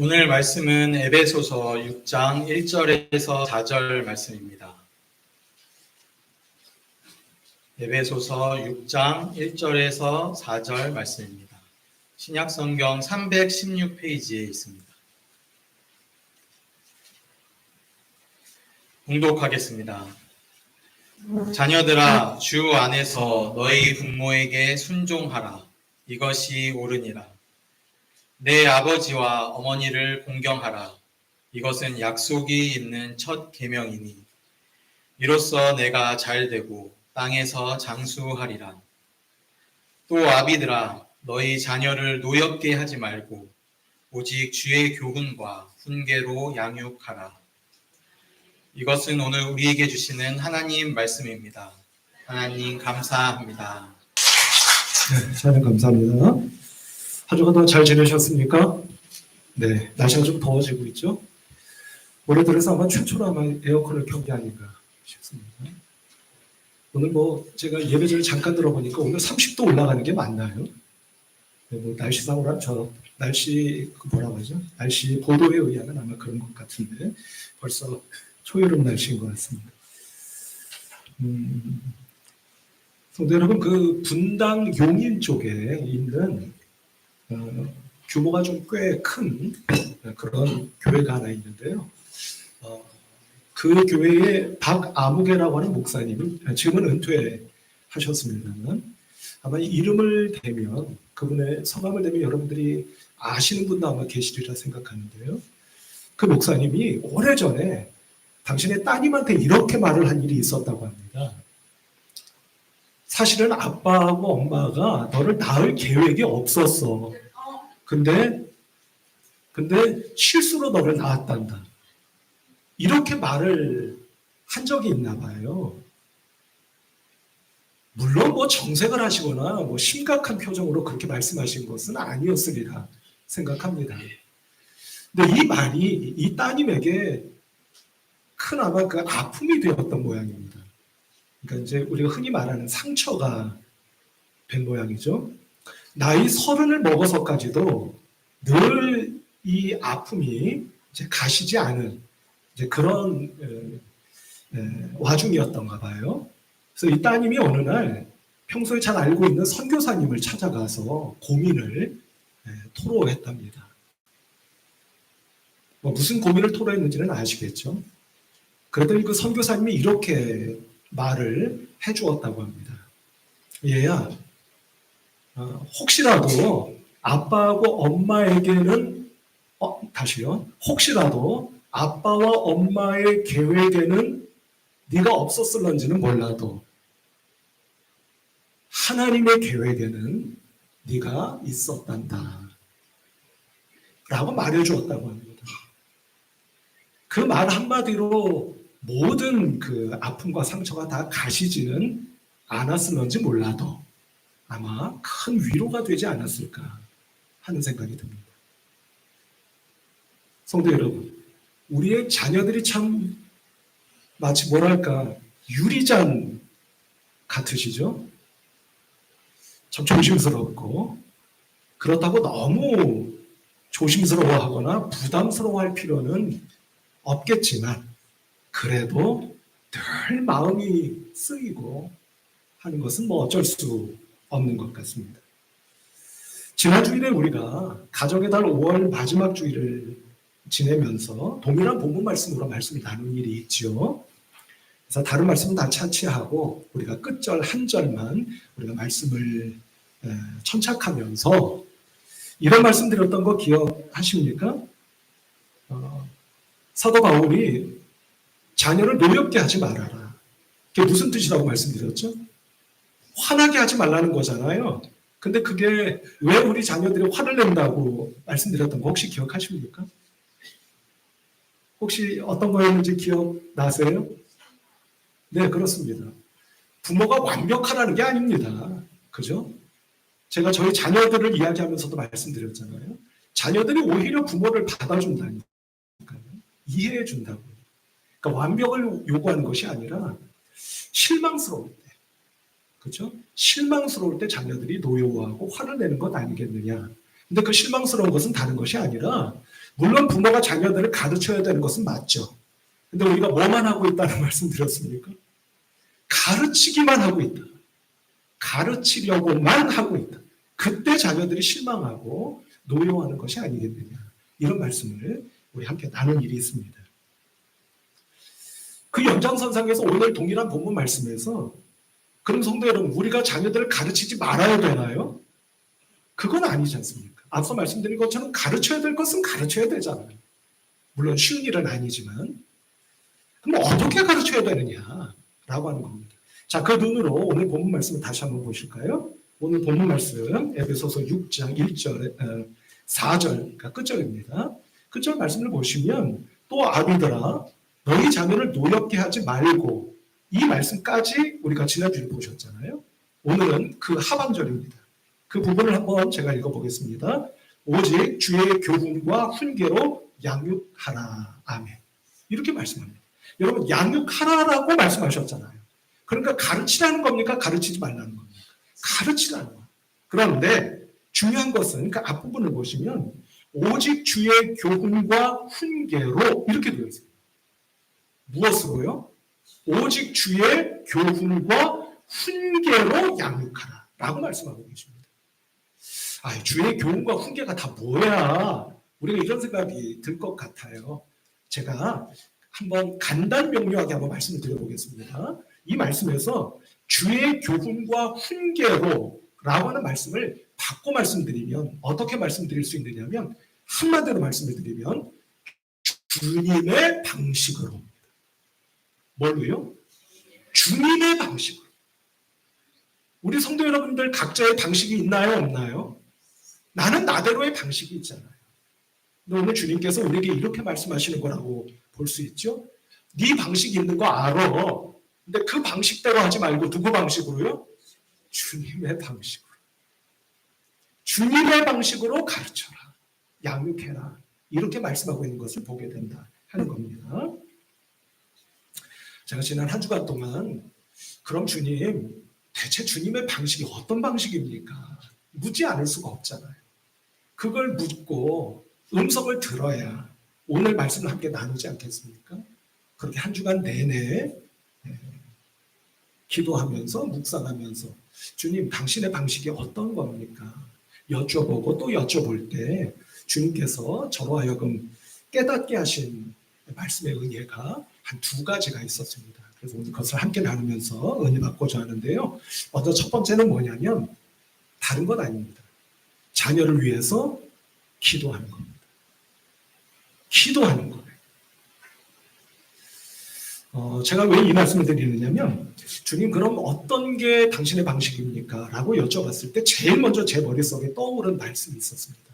오늘 말씀은 에베소서 6장 1절에서 4절 말씀입니다. 에베소서 6장 1절에서 4절 말씀입니다. 신약성경 316페이지에 있습니다. 봉독하겠습니다. 자녀들아, 주 안에서 너희 부모에게 순종하라. 이것이 옳으니라. 내 아버지와 어머니를 공경하라. 이것은 약속이 있는 첫 계명이니 이로써 내가 잘되고 땅에서 장수하리라. 또 아비들아, 너희 자녀를 노엽게 하지 말고 오직 주의 교훈과 훈계로 양육하라. 이것은 오늘 우리에게 주시는 하나님 말씀입니다. 하나님 감사합니다. 네, 하나님 감사합니다. 한 주간 동안 잘 지내셨습니까? 네, 날씨가 좀 더워지고 있죠? 올해 들어서 아마 최초로 아마 에어컨을 켠 게 아닌가 싶습니다. 오늘 제가 예배 전에 잠깐 들어보니까 오늘 30도 올라가는 게 맞나요? 네, 날씨상으로 날씨 뭐라고 하죠? 날씨 보도에 의하면 아마 그런 것 같은데 벌써 초여름 날씨인 것 같습니다. 성도 여러분, 그 분당 용인 쪽에 있는 규모가 좀 꽤 큰 그런 교회가 하나 있는데요. 그 교회의 박아무개라고 하는 목사님이 지금은 은퇴하셨습니다만 아마 이 이름을 대면, 그분의 성함을 대면 여러분들이 아시는 분도 아마 계시리라 생각하는데요. 그 목사님이 오래전에 당신의 따님한테 이렇게 말을 한 일이 있었다고 합니다. 사실은 아빠하고 엄마가 너를 낳을 계획이 없었어. 근데 실수로 너를 낳았단다. 이렇게 말을 한 적이 있나 봐요. 물론 정색을 하시거나 심각한 표정으로 그렇게 말씀하신 것은 아니었으리라 생각합니다. 근데 이 말이 이 따님에게 큰 아마 그 아픔이 되었던 모양입니다. 그러니까 이제 우리가 흔히 말하는 상처가 된 모양이죠. 나이 30을 먹어서까지도 늘 이 아픔이 이제 가시지 않은 이제 그런 와중이었던가 봐요. 그래서 이 따님이 어느 날 평소에 잘 알고 있는 선교사님을 찾아가서 고민을 토로했답니다. 무슨 고민을 토로했는지는 아시겠죠? 그랬더니 그 선교사님이 이렇게 말을 해주었다고 합니다. 얘야, 혹시라도 아빠하고 엄마에게는 다시요. 혹시라도 아빠와 엄마의 계획에는 네가 없었을런지는 몰라도 하나님의 계획에는 네가 있었단다. 라고 말해주었다고 합니다. 그 말 한마디로 모든 그 아픔과 상처가 다 가시지는 않았을런지 몰라도 아마 큰 위로가 되지 않았을까 하는 생각이 듭니다. 성도 여러분, 우리의 자녀들이 참 마치 뭐랄까 유리잔 같으시죠? 참 조심스럽고, 그렇다고 너무 조심스러워하거나 부담스러워할 필요는 없겠지만 그래도 늘 마음이 쓰이고 하는 것은 어쩔 수 없는 것 같습니다. 지난 주일에 우리가 가정의 달 5월 마지막 주일을 지내면서 동일한 본문 말씀으로 말씀을 나눈 일이 있죠. 그래서 다른 말씀은 다 차치하고 우리가 끝절 한 절만 우리가 말씀을 천착하면서 이런 말씀 드렸던 거 기억하십니까? 사도 바울이 자녀를 노엽게 하지 말아라. 그게 무슨 뜻이라고 말씀드렸죠? 화나게 하지 말라는 거잖아요. 근데 그게 왜 우리 자녀들이 화를 낸다고 말씀드렸던 거 혹시 기억하십니까? 혹시 어떤 거였는지 기억나세요? 네, 그렇습니다. 부모가 완벽하라는 게 아닙니다. 그죠? 제가 저희 자녀들을 이야기하면서도 말씀드렸잖아요. 자녀들이 오히려 부모를 받아준다니까요. 이해해준다고. 그러니까 완벽을 요구하는 것이 아니라 실망스러울 때, 그렇죠? 실망스러울 때 자녀들이 노여워하고 화를 내는 것 아니겠느냐. 근데 그 실망스러운 것은 다른 것이 아니라 물론 부모가 자녀들을 가르쳐야 되는 것은 맞죠. 근데 우리가 뭐만 하고 있다는 말씀 드렸습니까? 가르치기만 하고 있다. 가르치려고만 하고 있다. 그때 자녀들이 실망하고 노여워하는 것이 아니겠느냐. 이런 말씀을 우리 함께 나눈 일이 있습니다. 그 연장선상에서 오늘 동일한 본문 말씀에서 그럼 성도 여러분, 우리가 자녀들을 가르치지 말아야 되나요? 그건 아니지 않습니까? 앞서 말씀드린 것처럼 가르쳐야 될 것은 가르쳐야 되잖아요. 물론 쉬운 일은 아니지만. 그럼 어떻게 가르쳐야 되느냐라고 하는 겁니다. 자, 그 눈으로 오늘 본문 말씀을 다시 한번 보실까요? 오늘 본문 말씀 에베소서 6장 1절, 4절, 끝절입니다. 끝절 말씀을 보시면 또 아비들아 너희 자녀를 노엽게 하지 말고 이 말씀까지 우리가 지난주에 보셨잖아요. 오늘은 그 하반절입니다. 그 부분을 한번 제가 읽어보겠습니다. 오직 주의 교훈과 훈계로 양육하라. 아멘. 이렇게 말씀합니다. 여러분 양육하라라고 말씀하셨잖아요. 그러니까 가르치라는 겁니까? 가르치지 말라는 겁니까? 가르치라는 거예요. 그런데 중요한 것은 그 앞부분을 보시면 오직 주의 교훈과 훈계로 이렇게 되어 있습니다. 무엇으로요? 오직 주의 교훈과 훈계로 양육하라 라고 말씀하고 계십니다. 아, 주의 교훈과 훈계가 다 뭐야? 우리가 이런 생각이 들 것 같아요. 제가 한번 간단 명료하게 한번 말씀을 드려보겠습니다. 이 말씀에서 주의 교훈과 훈계로 라고 하는 말씀을 바꿔 말씀드리면 어떻게 말씀드릴 수 있느냐면 한마디로 말씀을 드리면 주님의 방식으로. 뭘로요? 주님의 방식으로. 우리 성도 여러분들 각자의 방식이 있나요? 없나요? 나는 나대로의 방식이 있잖아요. 근데 오늘 주님께서 우리에게 이렇게 말씀하시는 거라고 볼 수 있죠? 네 방식이 있는 거 알아. 근데 그 방식대로 하지 말고 누구 방식으로요? 주님의 방식으로. 주님의 방식으로 가르쳐라. 양육해라. 이렇게 말씀하고 있는 것을 보게 된다 하는 겁니다. 제가 지난 한 주간 동안 그럼 주님, 대체 주님의 방식이 어떤 방식입니까? 묻지 않을 수가 없잖아요. 그걸 묻고 음성을 들어야 오늘 말씀을 함께 나누지 않겠습니까? 그렇게 한 주간 내내 기도하면서 묵상하면서 주님 당신의 방식이 어떤 겁니까? 여쭤보고 또 여쭤볼 때 주님께서 저로 하여금 깨닫게 하신 말씀의 은혜가 한 두 가지가 있었습니다. 그래서 오늘 그것을 함께 나누면서 은혜 받고자 하는데요. 먼저 첫 번째는 뭐냐면 다른 건 아닙니다. 자녀를 위해서 기도하는 겁니다. 기도하는 거예요. 제가 왜 이 말씀을 드리느냐면 주님 그럼 어떤 게 당신의 방식입니까? 라고 여쭤봤을 때 제일 먼저 제 머릿속에 떠오른 말씀이 있었습니다.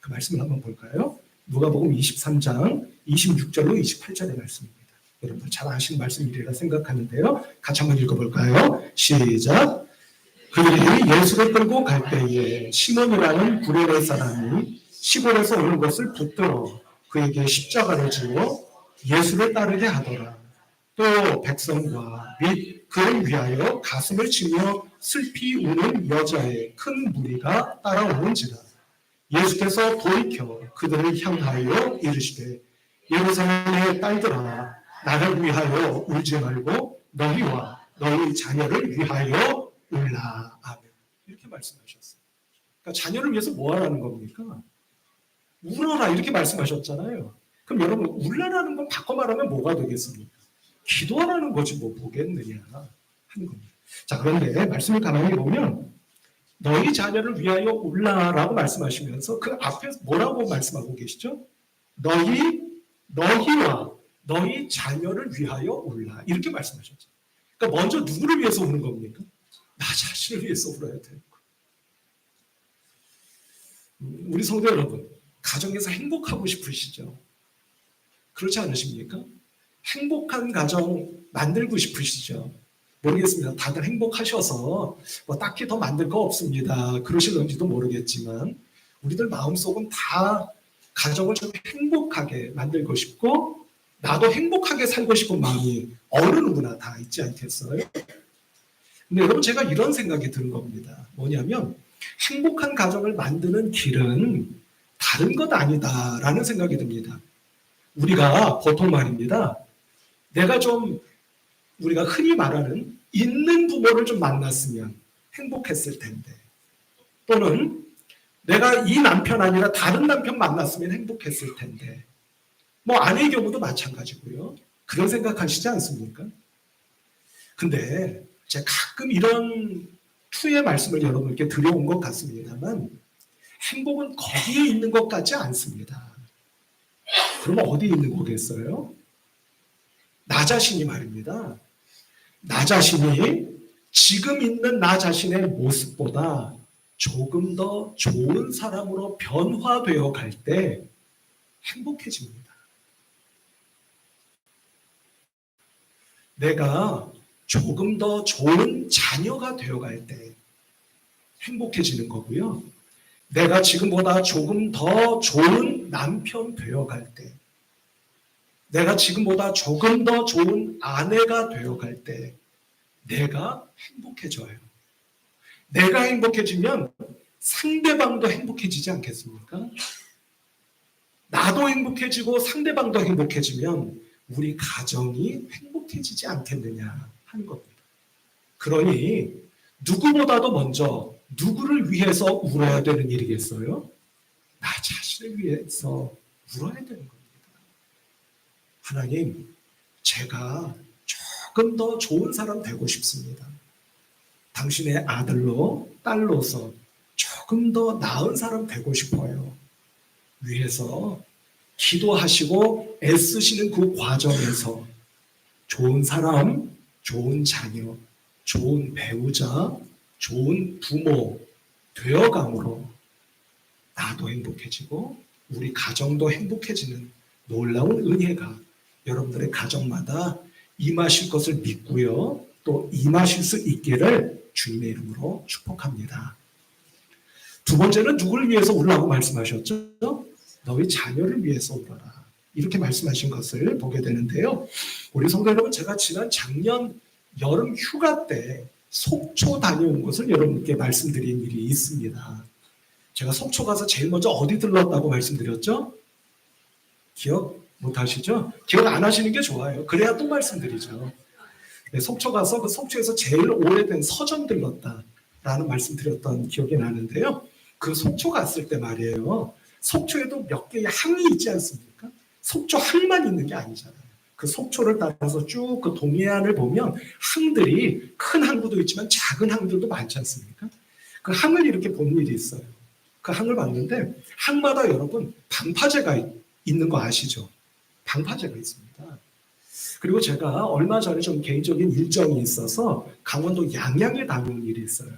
그 말씀을 한번 볼까요? 누가복음 23장 26절로 28절의 말씀입니다. 여러분들 잘 아시는 말씀이리라 생각하는데요. 같이 한번 읽어볼까요? 시작! 그들이 예수를 끌고 갈 때에 시몬이라는 구레네 사람이 시골에서 오는 것을 붙들어 그에게 십자가를 지워 예수를 따르게 하더라. 또 백성과 및 그를 위하여 가슴을 치며 슬피 우는 여자의 큰 무리가 따라오는지라. 예수께서 돌이켜 그들을 향하여 이르시되 예루살렘의 딸들아 나를 위하여 울지 말고 너희와 너희 자녀를 위하여 울라. 아멘. 이렇게 말씀하셨어요. 그러니까 자녀를 위해서 뭐 하라는 겁니까? 울어라 이렇게 말씀하셨잖아요. 그럼 여러분 울라라는 건 바꿔 말하면 뭐가 되겠습니까? 기도하라는 거지 뭐 보겠느냐 하는 겁니다. 자, 그런데 말씀을 가만히 보면 너희 자녀를 위하여 울라라고 말씀하시면서 그 앞에서 뭐라고 말씀하고 계시죠? 너희와 너희 자녀를 위하여 울라 이렇게 말씀하셨죠. 그러니까 먼저 누구를 위해서 우는 겁니까? 나 자신을 위해서 울어야 되는 거예요. 우리 성도 여러분, 가정에서 행복하고 싶으시죠? 그렇지 않으십니까? 행복한 가정 만들고 싶으시죠? 모르겠습니다. 다들 행복하셔서 뭐 딱히 더 만들 거 없습니다. 그러실런지도 모르겠지만 우리들 마음속은 다 가정을 좀 행복하게 만들고 싶고 나도 행복하게 살고 싶은 마음이 어느 누구나 다 있지 않겠어요? 근데 여러분 제가 이런 생각이 드는 겁니다. 뭐냐면 행복한 가정을 만드는 길은 다른 것 아니다라는 생각이 듭니다. 우리가 보통 말입니다. 내가 좀 우리가 흔히 말하는 있는 부모를 좀 만났으면 행복했을 텐데, 또는 내가 이 남편 아니라 다른 남편 만났으면 행복했을 텐데, 뭐 아내의 경우도 마찬가지고요. 그런 생각하시지 않습니까? 근데 제가 가끔 이런 투의 말씀을 여러분께 드려온 것 같습니다만, 행복은 거기에 있는 것 같지 않습니다. 그러면 어디에 있는 거겠어요? 나 자신이 말입니다. 나 자신이 지금 있는 나 자신의 모습보다 조금 더 좋은 사람으로 변화되어 갈 때 행복해집니다. 내가 조금 더 좋은 자녀가 되어 갈 때 행복해지는 거고요. 내가 지금보다 조금 더 좋은 남편 되어 갈 때, 내가 지금보다 조금 더 좋은 아내가 되어 갈 때 내가 행복해져요. 내가 행복해지면 상대방도 행복해지지 않겠습니까? 나도 행복해지고 상대방도 행복해지면 우리 가정이 행복해지지 않겠느냐 하는 겁니다. 그러니 누구보다도 먼저 누구를 위해서 울어야 되는 일이겠어요? 나 자신을 위해서 울어야 되는 겁니다. 하나님, 제가 조금 더 좋은 사람 되고 싶습니다. 당신의 아들로, 딸로서 조금 더 나은 사람 되고 싶어요. 위해서 기도하시고 애쓰시는 그 과정에서 좋은 사람, 좋은 자녀, 좋은 배우자, 좋은 부모 되어감으로 나도 행복해지고 우리 가정도 행복해지는 놀라운 은혜가 여러분들의 가정마다 임하실 것을 믿고요. 또 임하실 수 있기를 주님의 이름으로 축복합니다. 두 번째는 누구를 위해서 울라고 말씀하셨죠? 너희 자녀를 위해서 울어라. 이렇게 말씀하신 것을 보게 되는데요. 우리 성도 여러분, 제가 지난 작년 여름 휴가 때 속초 다녀온 것을 여러분께 말씀드린 일이 있습니다. 제가 속초 가서 제일 먼저 어디 들렀다고 말씀드렸죠? 기억 못 하시죠? 기억 안 하시는 게 좋아요. 그래야 또 말씀드리죠. 네, 속초 가서 그 속초에서 제일 오래된 서점 들렀다라는 말씀 드렸던 기억이 나는데요. 그 속초 갔을 때 말이에요. 속초에도 몇 개의 항이 있지 않습니까? 속초 항만 있는 게 아니잖아요. 그 속초를 따라서 쭉 그 동해안을 보면 항들이 큰 항구도 있지만 작은 항들도 많지 않습니까? 그 항을 이렇게 보는 일이 있어요. 그 항을 봤는데 항마다 여러분 방파제가 있는 거 아시죠? 방파제가 있습니다. 그리고 제가 얼마 전에 좀 개인적인 일정이 있어서 강원도 양양에 다녀온 일이 있어요.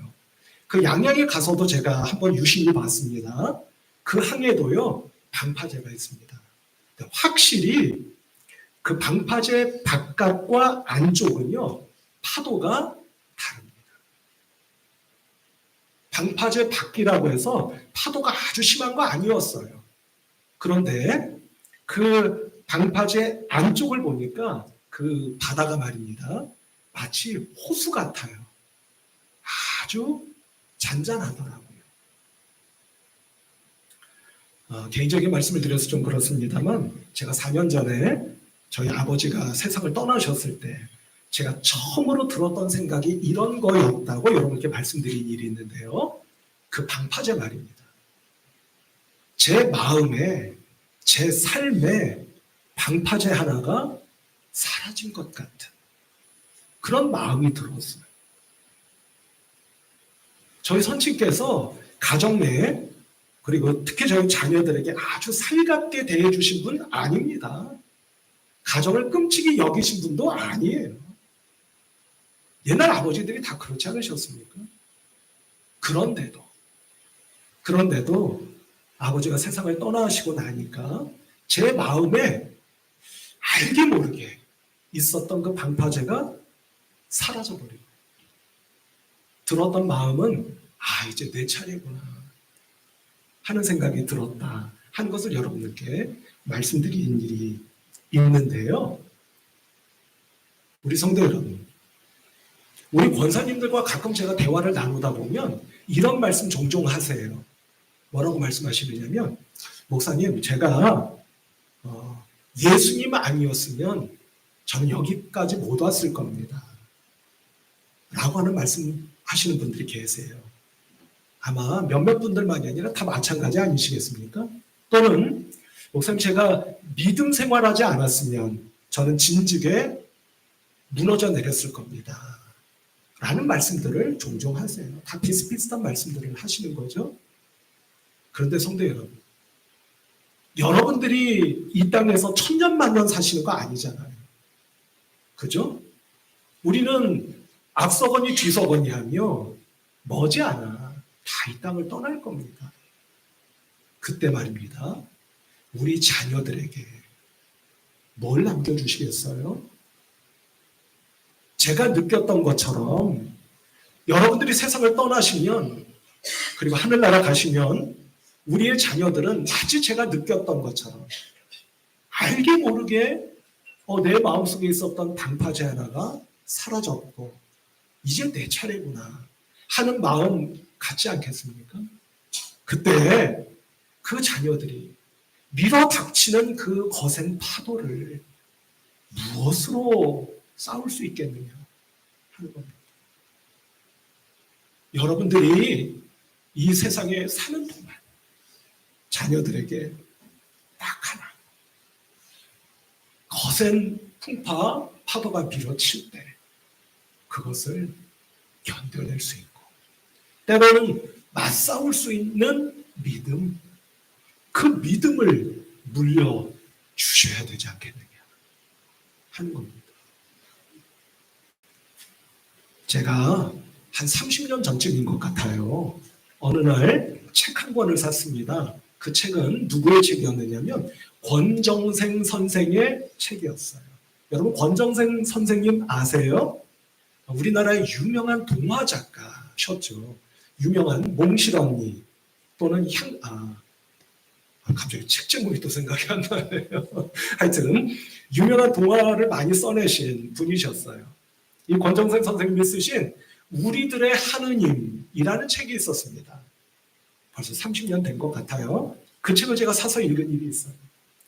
그 양양에 가서도 제가 한번 유심히 봤습니다. 그 항에도요 방파제가 있습니다. 확실히 그 방파제 바깥과 안쪽은요 파도가 다릅니다. 방파제 밖이라고 해서 파도가 아주 심한 거 아니었어요. 그런데 그 방파제 안쪽을 보니까 그 바다가 말입니다. 마치 호수 같아요. 아주 잔잔하더라고요. 개인적인 말씀을 드려서 좀 그렇습니다만 제가 4년 전에 저희 아버지가 세상을 떠나셨을 때 제가 처음으로 들었던 생각이 이런 거였다고 여러분께 말씀드린 일이 있는데요. 그 방파제 말입니다. 제 마음에, 제 삶에 방파제 하나가 사라진 것 같은 그런 마음이 들었어요. 저희 선친께서 가정 내에 그리고 특히 저희 자녀들에게 아주 살갑게 대해주신 분 아닙니다. 가정을 끔찍이 여기신 분도 아니에요. 옛날 아버지들이 다 그렇지 않으셨습니까? 그런데도 아버지가 세상을 떠나시고 나니까 제 마음에 알게 모르게 있었던 그 방파제가 사라져버리고 들었던 마음은 이제 내 차례구나 하는 생각이 들었다 하는 것을 여러분들께 말씀드린 일이 있는데요. 우리 성도 여러분, 우리 권사님들과 가끔 제가 대화를 나누다 보면 이런 말씀 종종 하세요. 뭐라고 말씀하시느냐면 목사님, 제가 예수님 아니었으면 저는 여기까지 못 왔을 겁니다. 라고 하는 말씀 하시는 분들이 계세요. 아마 몇몇 분들만이 아니라 다 마찬가지 아니시겠습니까? 또는 목사님, 제가 믿음 생활하지 않았으면 저는 진즉에 무너져 내렸을 겁니다. 라는 말씀들을 종종 하세요. 다 비슷비슷한 말씀들을 하시는 거죠. 그런데 성도 여러분, 여러분들이 이 땅에서 천년 만년 사시는 거 아니잖아요. 그죠? 우리는 앞서거니 뒤서거니 하며 머지않아 다 이 땅을 떠날 겁니다. 그때 말입니다. 우리 자녀들에게 뭘 남겨주시겠어요? 제가 느꼈던 것처럼 여러분들이 세상을 떠나시면, 그리고 하늘나라 가시면 우리의 자녀들은 마치 제가 느꼈던 것처럼 알게 모르게 내 마음속에 있었던 방파제 하나가 사라졌고 이제 내 차례구나 하는 마음 갖지 않겠습니까? 그때 그 자녀들이 밀어닥치는 그 거센 파도를 무엇으로 싸울 수 있겠느냐 하는 겁니다. 여러분들이 이 세상에 사는 동안 자녀들에게 딱 하나, 거센 풍파, 파도가 밀어칠 때 그것을 견뎌낼 수 있고, 때로는 맞싸울 수 있는 믿음, 그 믿음을 물려주셔야 되지 않겠느냐 하는 겁니다. 제가 한 30년 전쯤인 것 같아요. 어느 날 책 한 권을 샀습니다. 그 책은 누구의 책이었느냐면 권정생 선생의 책이었어요. 여러분, 권정생 선생님 아세요? 우리나라의 유명한 동화 작가셨죠. 유명한 몽실언니 또는 갑자기 책 제목이 또 생각이 안 나네요. 하여튼 유명한 동화를 많이 써내신 분이셨어요. 이 권정생 선생님이 쓰신 우리들의 하느님이라는 책이 있었습니다. 벌써 30년 된 것 같아요. 그 책을 제가 사서 읽은 일이 있어요.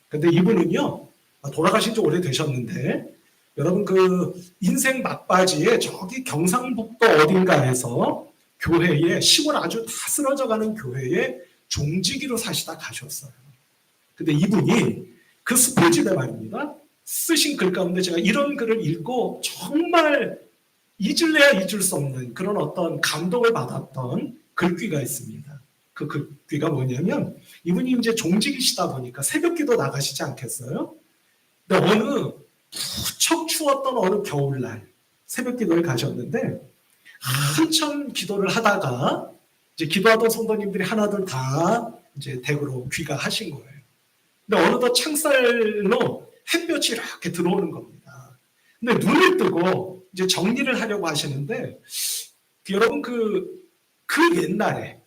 근데 이분은요, 돌아가신 지 오래되셨는데, 여러분 그 인생 막바지에 저기 경상북도 어딘가에서 교회에, 시골 아주 다 쓰러져가는 교회에 종지기로 사시다 가셨어요. 근데 이분이 그 스포집에 말입니다, 쓰신 글 가운데 제가 이런 글을 읽고 정말 잊을래야 잊을 수 없는 그런 어떤 감동을 받았던 글귀가 있습니다. 그 글귀가 뭐냐면, 이분이 이제 종직이시다 보니까 새벽기도 나가시지 않겠어요? 근데 무척 추웠던 어느 겨울날 새벽기도를 가셨는데, 한참 기도를 하다가 이제 기도하던 성도님들이 하나둘 다 이제 댁으로 귀가하신 거예요. 근데 어느덧 창살로 햇볕이 이렇게 들어오는 겁니다. 근데 눈을 뜨고 이제 정리를 하려고 하시는데, 여러분 그 옛날에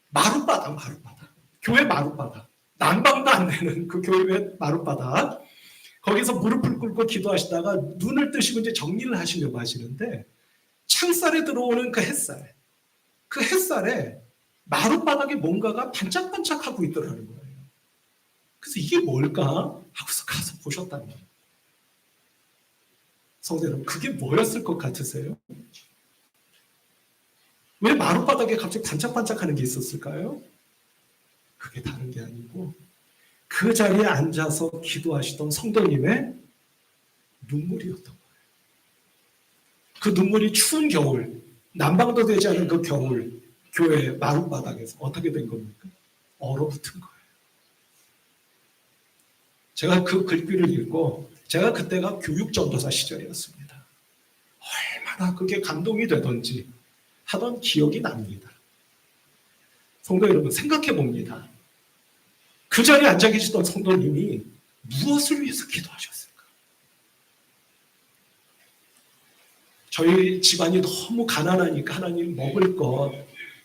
마룻바닥, 교회 마룻바닥, 난방도 안 되는 그 교회 마룻바닥, 거기서 무릎을 꿇고 기도하시다가 눈을 뜨시고 이제 정리를 하시려고 하시는데, 창살에 들어오는 그 햇살에 마룻바닥에 뭔가가 반짝반짝하고 있더라는 거예요. 그래서 이게 뭘까 하고서 가서 보셨다는 거예요. 성도 여러분, 그게 뭐였을 것 같으세요? 왜 마룻바닥에 갑자기 반짝반짝하는 게 있었을까요? 그게 다른 게 아니고 그 자리에 앉아서 기도하시던 성도님의 눈물이었던 거예요. 그 눈물이 추운 겨울, 난방도 되지 않은 그 겨울, 교회 마룻바닥에서 어떻게 된 겁니까? 얼어붙은 거예요. 제가 그 글귀를 읽고, 제가 그때가 교육전도사 시절이었습니다. 얼마나 그게 감동이 되던지 하던 기억이 납니다. 성도 여러분, 생각해 봅니다. 그 자리에 앉아 계시던 성도님이 무엇을 위해서 기도하셨을까? 저희 집안이 너무 가난하니까 하나님 먹을 것,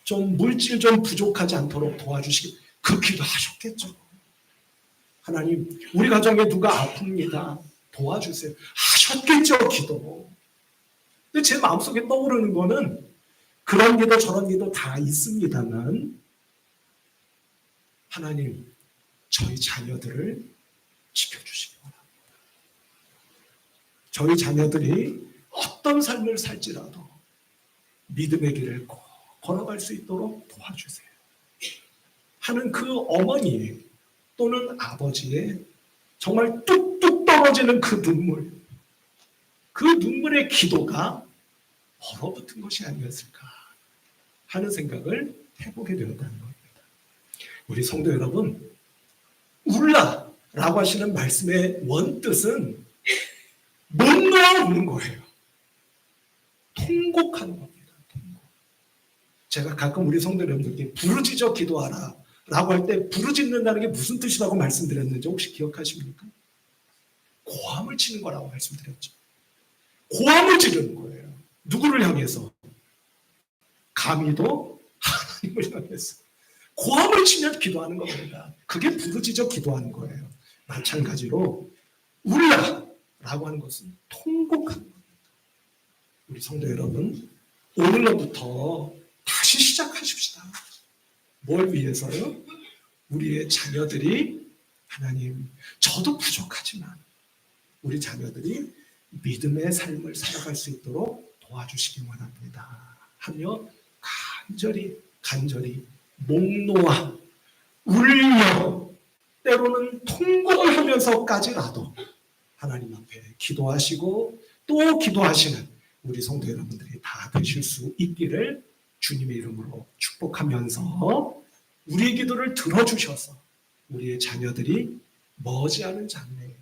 좀 물질 좀 부족하지 않도록 도와주시기, 그 기도하셨겠죠. 하나님, 우리 가정에 누가 아픕니다. 도와주세요. 하셨겠죠, 기도. 근데 제 마음속에 떠오르는 거는 그런 기도 저런 기도 다 있습니다만, 하나님, 저희 자녀들을 지켜주시기 바랍니다. 저희 자녀들이 어떤 삶을 살지라도 믿음의 길을 꼭 걸어갈 수 있도록 도와주세요 하는 그 어머니 또는 아버지의 정말 뚝뚝 떨어지는 그 눈물, 그 눈물의 기도가 얼어붙은 것이 아니었을까 하는 생각을 해보게 되었다는 겁니다. 우리 성도 여러분, 울라라고 하시는 말씀의 원뜻은 못 놓아 우는 거예요. 통곡하는 겁니다. 통곡. 제가 가끔 우리 성도 여러분들께 부르짖어 기도하라 라고 할 때 부르짖는다는 게 무슨 뜻이라고 말씀드렸는지 혹시 기억하십니까? 고함을 치는 거라고 말씀드렸죠. 고함을 지르는 거예요. 누구를 향해서? 감히도 하나님을 향해서. 고함을 치며 기도하는 겁니다. 그게 부르짖어 기도하는 거예요. 마찬가지로 울라라고 하는 것은 통곡하는 겁니다. 우리 성도 여러분, 오늘로부터 다시 시작하십시다. 뭘 위해서요? 우리의 자녀들이 하나님, 저도 부족하지만 우리 자녀들이 믿음의 삶을 살아갈 수 있도록 도와주시기 원합니다 하며 간절히 목 놓아 울려 때로는 통곡을 하면서까지라도 하나님 앞에 기도하시고 또 기도하시는 우리 성도 여러분들이 다 되실 수 있기를 주님의 이름으로 축복하면서 우리의 기도를 들어주셔서 우리의 자녀들이 머지않은 장래에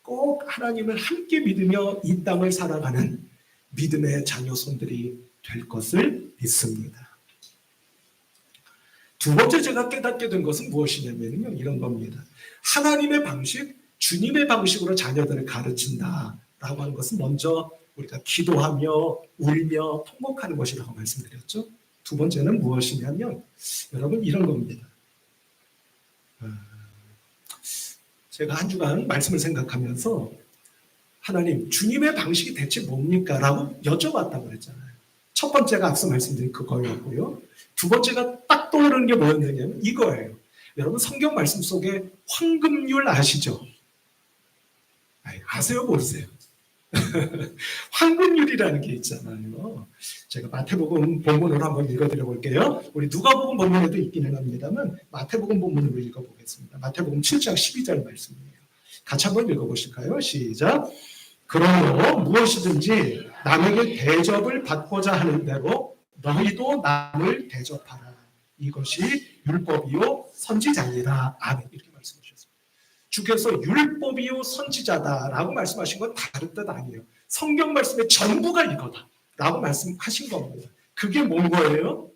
꼭 하나님을 함께 믿으며 이 땅을 살아가는 믿음의 자녀손들이 될 것을 믿습니다. 두 번째 제가 깨닫게 된 것은 무엇이냐면요, 이런 겁니다. 하나님의 방식, 주님의 방식으로 자녀들을 가르친다라고 하는 것은 먼저 우리가 기도하며 울며 통곡하는 것이라고 말씀드렸죠. 두 번째는 무엇이냐면 여러분 이런 겁니다. 제가 한 주간 말씀을 생각하면서 하나님, 주님의 방식이 대체 뭡니까? 라고 여쭤봤다고 그랬잖아요. 첫 번째가 앞서 말씀드린 그거였고요. 두 번째가 딱 떠오르는 게 뭐였느냐면 이거예요. 여러분 성경 말씀 속에 황금률 아시죠? 아세요? 모르세요? 황금률이라는 게 있잖아요. 제가 마태복음 본문으로 한번 읽어드려 볼게요. 우리 누가복음 본문에도 있기는 합니다만 마태복음 본문으로 읽어보겠습니다. 마태복음 7장 12절 말씀이에요. 같이 한번 읽어보실까요? 시작. 그러므로 무엇이든지 남에게 대접을 받고자 하는 대로 너희도 남을 대접하라. 이것이 율법이요 선지자니라. 아멘. 이렇게 말씀하셨습니다. 주께서 율법이요 선지자다라고 말씀하신 건 다른 뜻 아니에요. 성경 말씀의 전부가 이거다라고 말씀하신 겁니다. 그게 뭔 거예요?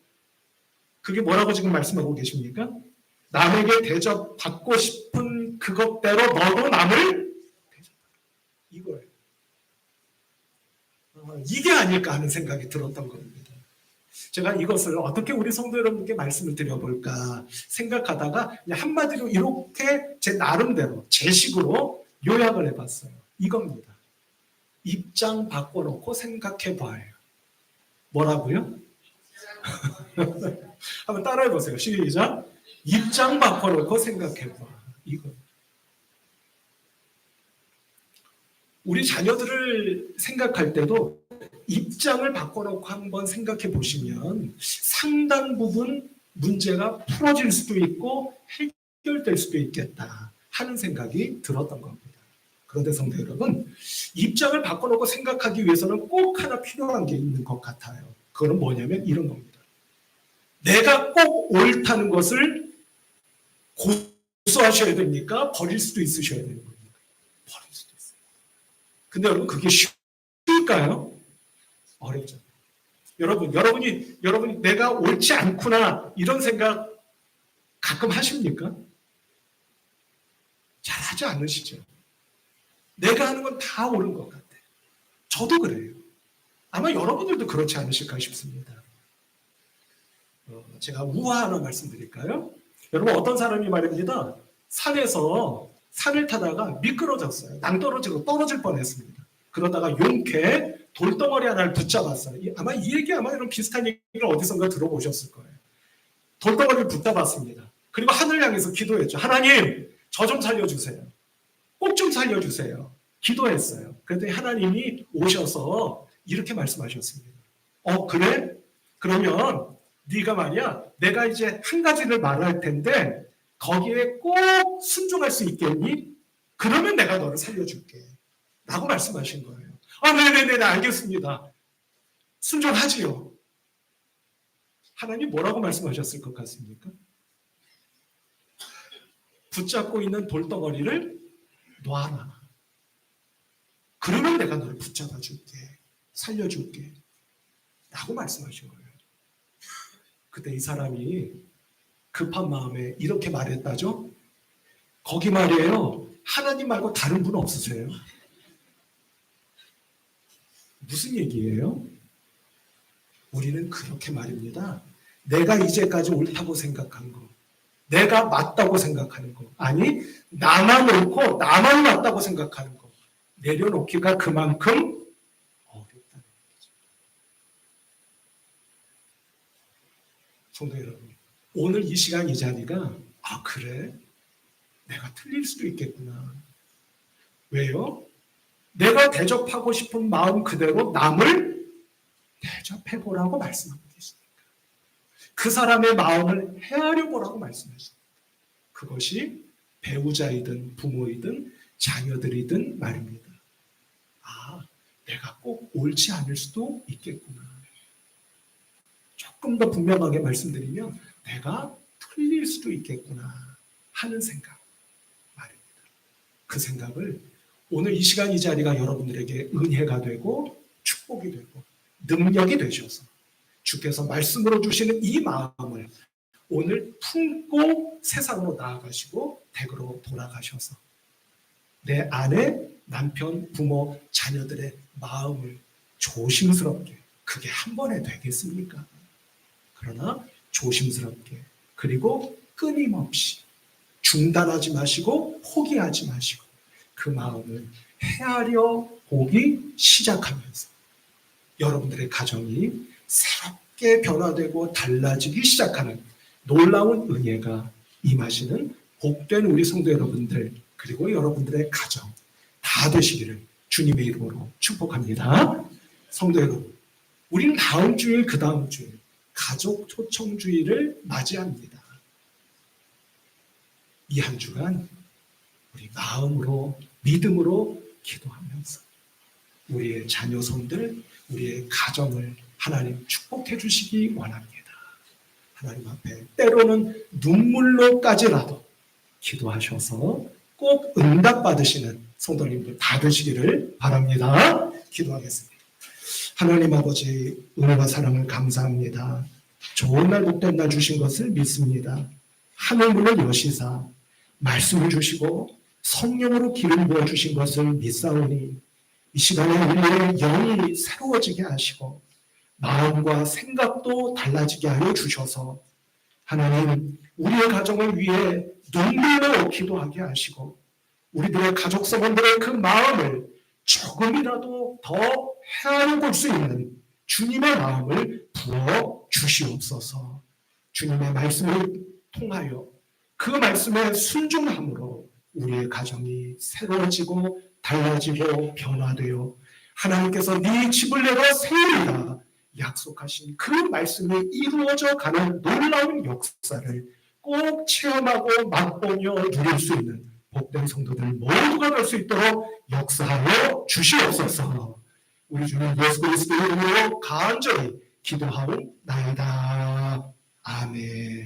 그게 뭐라고 지금 말씀하고 계십니까? 남에게 대접받고 싶은 그것대로 너도 남을 대접하라. 이거예요. 이게 아닐까 하는 생각이 들었던 겁니다. 제가 이것을 어떻게 우리 성도 여러분께 말씀을 드려볼까 생각하다가 그냥 한마디로 이렇게 제 나름대로 제 식으로 요약을 해봤어요. 이겁니다. 입장 바꿔놓고 생각해봐요. 뭐라고요? 한번 따라해보세요. 시작. 입장 바꿔놓고 생각해봐. 이거. 우리 자녀들을 생각할 때도 입장을 바꿔놓고 한번 생각해 보시면 상당 부분 문제가 풀어질 수도 있고 해결될 수도 있겠다 하는 생각이 들었던 겁니다. 그런데 성도 여러분, 입장을 바꿔놓고 생각하기 위해서는 꼭 하나 필요한 게 있는 것 같아요. 그건 뭐냐면 이런 겁니다. 내가 꼭 옳다는 것을 고수하셔야 됩니까? 버릴 수도 있으셔야 되는 겁니까? 버릴 수도 있어요. 근데 여러분 그게 쉬울까요? 어렵죠. 여러분이 내가 옳지 않구나 이런 생각 가끔 하십니까? 잘 하지 않으시죠? 내가 하는 건 다 옳은 것 같아. 저도 그래요. 아마 여러분들도 그렇지 않으실까 싶습니다. 제가 우화 하나 말씀드릴까요? 여러분 어떤 사람이 말입니다. 산에서 산을 타다가 미끄러졌어요. 낭떠러지로 떨어질 뻔했습니다. 그러다가 용케 돌덩어리 하나를 붙잡았어요. 아마 이 얘기 아마 이런 비슷한 얘기를 어디선가 들어보셨을 거예요. 돌덩어리를 붙잡았습니다. 그리고 하늘 향해서 기도했죠. 하나님, 저 좀 살려주세요. 꼭 좀 살려주세요. 기도했어요. 그랬더니 하나님이 오셔서 이렇게 말씀하셨습니다. 그래? 그러면 네가 말이야, 내가 이제 한 가지를 말할 텐데 거기에 꼭 순종할 수 있겠니? 그러면 내가 너를 살려줄게. 라고 말씀하신 거예요. 네네네, 알겠습니다. 순종하지요. 하나님 뭐라고 말씀하셨을 것 같습니까? 붙잡고 있는 돌덩어리를 놔라. 그러면 내가 너를 붙잡아 줄게. 살려줄게. 라고 말씀하신 거예요. 그때 이 사람이 급한 마음에 이렇게 말했다죠. 거기 말이에요. 하나님 말고 다른 분 없으세요? 무슨 얘기예요? 우리는 그렇게 말입니다. 내가 이제까지 옳다고 생각한 거, 내가 맞다고 생각하는 거, 아니 나만 옳고 나만 맞다고 생각하는 거 내려놓기가 그만큼 어렵다는 거죠. 성도 여러분, 오늘 이 시간 이 자리가 그래? 내가 틀릴 수도 있겠구나. 왜요? 내가 대접하고 싶은 마음 그대로 남을 대접해보라고 말씀하고 계십니까? 그 사람의 마음을 헤아려 보라고 말씀하십니다. 그것이 배우자이든 부모이든 자녀들이든 말입니다. 내가 꼭 옳지 않을 수도 있겠구나. 조금 더 분명하게 말씀드리면 내가 틀릴 수도 있겠구나 하는 생각 말입니다. 그 생각을 오늘 이 시간 이 자리가 여러분들에게 은혜가 되고 축복이 되고 능력이 되셔서 주께서 말씀으로 주시는 이 마음을 오늘 품고 세상으로 나아가시고 댁으로 돌아가셔서 내 아내, 남편, 부모, 자녀들의 마음을 조심스럽게, 그게 한 번에 되겠습니까? 그러나 조심스럽게, 그리고 끊임없이 중단하지 마시고 포기하지 마시고 그 마음을 헤아려 보기 시작하면서 여러분들의 가정이 새롭게 변화되고 달라지기 시작하는 놀라운 은혜가 임하시는 복된 우리 성도 여러분들, 그리고 여러분들의 가정 다 되시기를 주님의 이름으로 축복합니다. 성도 여러분, 우리는 다음 주일, 그 다음 주일 가족 초청주일을 맞이합니다. 이 한 주간 우리 마음으로 믿음으로 기도하면서 우리의 자녀손들, 우리의 가정을 하나님 축복해 주시기 원합니다. 하나님 앞에 때로는 눈물로까지라도 기도하셔서 꼭 응답받으시는 성도님들 다 되시기를 바랍니다. 기도하겠습니다. 하나님 아버지, 은혜와 사랑을 감사합니다. 좋은 날 복된 날 주신 것을 믿습니다. 하늘 문을 여시사 말씀을 주시고 성령으로 기름 부어 주신 것을 믿사오니 이 시간에 우리의 영이 새로워지게 하시고 마음과 생각도 달라지게 하여 주셔서 하나님, 우리의 가정을 위해 눈물로 기도하게 하시고 우리들의 가족 성원들의 그 마음을 조금이라도 더 헤아려 볼 수 있는 주님의 마음을 부어 주시옵소서. 주님의 말씀을 통하여 그 말씀에 순종함으로 우리의 가정이 새로워지고 달라지고 변화되어 하나님께서 네 집을 내가 세우리라 약속하신 그 말씀이 이루어져 가는 놀라운 역사를 꼭 체험하고 맛보며 누릴 수 있는 복된 성도들 모두가 될 수 있도록 역사하여 주시옵소서. 우리 주님 예수 그리스도의 이름으로 간절히 기도하옵나이다. 아멘.